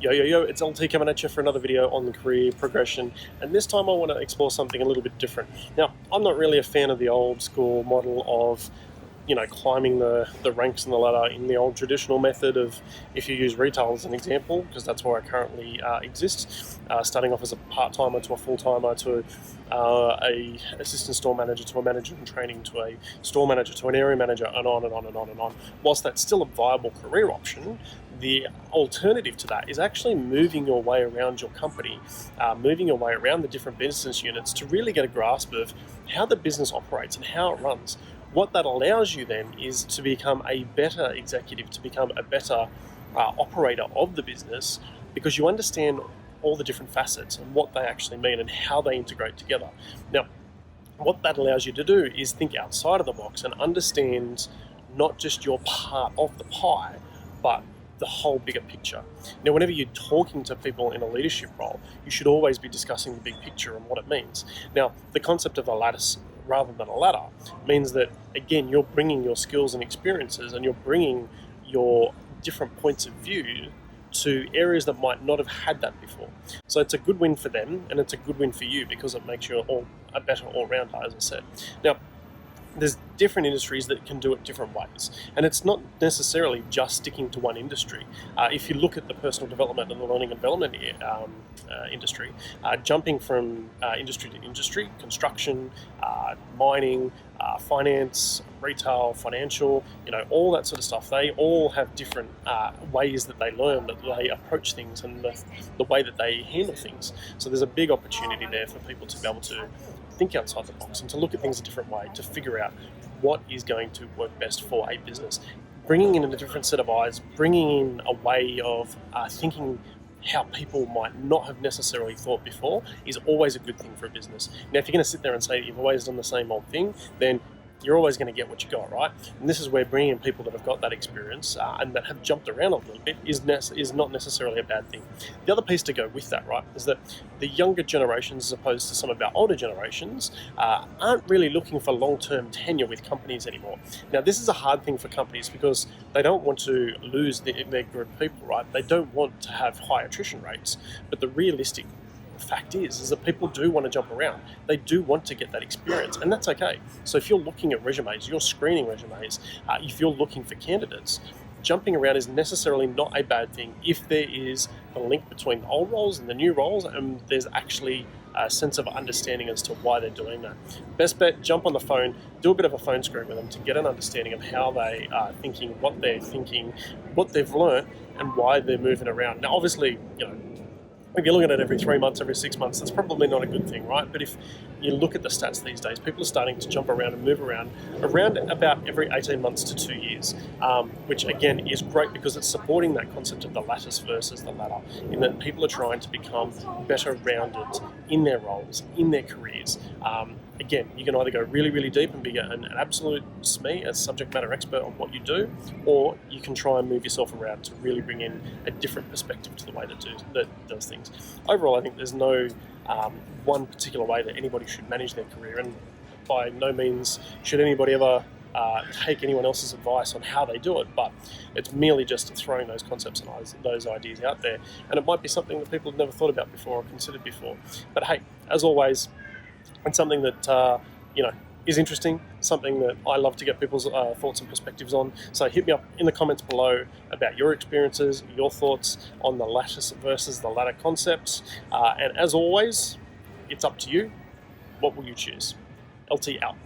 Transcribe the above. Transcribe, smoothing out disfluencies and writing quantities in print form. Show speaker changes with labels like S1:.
S1: Yo, it's LT coming at you for another video on the career progression, and this time I want to explore something a little bit different. Now, I'm not really a fan of the old school model of climbing the ranks in the ladder in the old traditional method of, if you use retail as an example, because that's where I currently exist, starting off as a part-timer to a full-timer to a assistant store manager to a manager in training to a store manager to an area manager, and on and on and on and on. Whilst that's still a viable career option, the alternative to that is actually moving your way around your company, moving your way around the different business units to really get a grasp of how the business operates and how it runs. What that allows you then is to become a better executive, to become a better operator of the business, because you understand all the different facets and what they actually mean and how they integrate together. Now, what that allows you to do is think outside of the box and understand not just your part of the pie, but the whole bigger picture. Now, whenever you're talking to people in a leadership role, you should always be discussing the big picture and what it means. Now, the concept of a lattice rather than a ladder means that, again, you're bringing your skills and experiences and you're bringing your different points of view to areas that might not have had that before. So it's a good win for them and it's a good win for you because it makes you a better all-rounder, as I said. Now, there's different industries that can do it different ways, and it's not necessarily just sticking to one industry. If you look at the personal development and the learning and development industry, jumping from industry to industry, construction, mining, finance, retail, financial, all that sort of stuff, they all have different ways that they learn, that they approach things, and the way that they handle things. So there's a big opportunity there for people to be able to think outside the box and to look at things a different way, to figure out what is going to work best for a business. Bringing in a different set of eyes, bringing in a way of thinking how people might not have necessarily thought before is always a good thing for a business. Now, if you're going to sit there and say that you've always done the same old thing, then you're always going to get what you got, right? And this is where bringing in people that have got that experience and that have jumped around a little bit is not necessarily a bad thing. The other piece to go with that, right, is that the younger generations, as opposed to some of our older generations, aren't really looking for long-term tenure with companies anymore. Now, this is a hard thing for companies because they don't want to lose their group of people, right? They don't want to have high attrition rates, but the realistic fact is that people do want to jump around. They do want to get that experience, and that's okay. So if you're looking at resumes, you're screening resumes, if you're looking for candidates, jumping around is necessarily not a bad thing if there is a link between the old roles and the new roles, and there's actually a sense of understanding as to why they're doing that. Best bet, jump on the phone, do a bit of a phone screen with them to get an understanding of how they are thinking, what they've learned, and why they're moving around. Now, obviously, if you're looking at it every 3 months, every 6 months, that's probably not a good thing, right? But if you look at the stats these days, people are starting to jump around and move around about every 18 months to 2 years, which again is great because it's supporting that concept of the lattice versus the ladder, in that people are trying to become better rounded in their roles, in their careers. Again, you can either go really, really deep and be an absolute SME, a subject matter expert on what you do, or you can try and move yourself around to really bring in a different perspective to the way that does things. Overall, I think there's no one particular way that anybody should manage their career, and by no means should anybody ever take anyone else's advice on how they do it, but it's merely just throwing those concepts and those ideas out there, and it might be something that people have never thought about before or considered before. But hey, as always, it's something that is interesting, something that I love to get people's thoughts and perspectives on. So hit me up in the comments below about your experiences, your thoughts on the lattice versus the ladder concepts. And as always, it's up to you. What will you choose? LT out.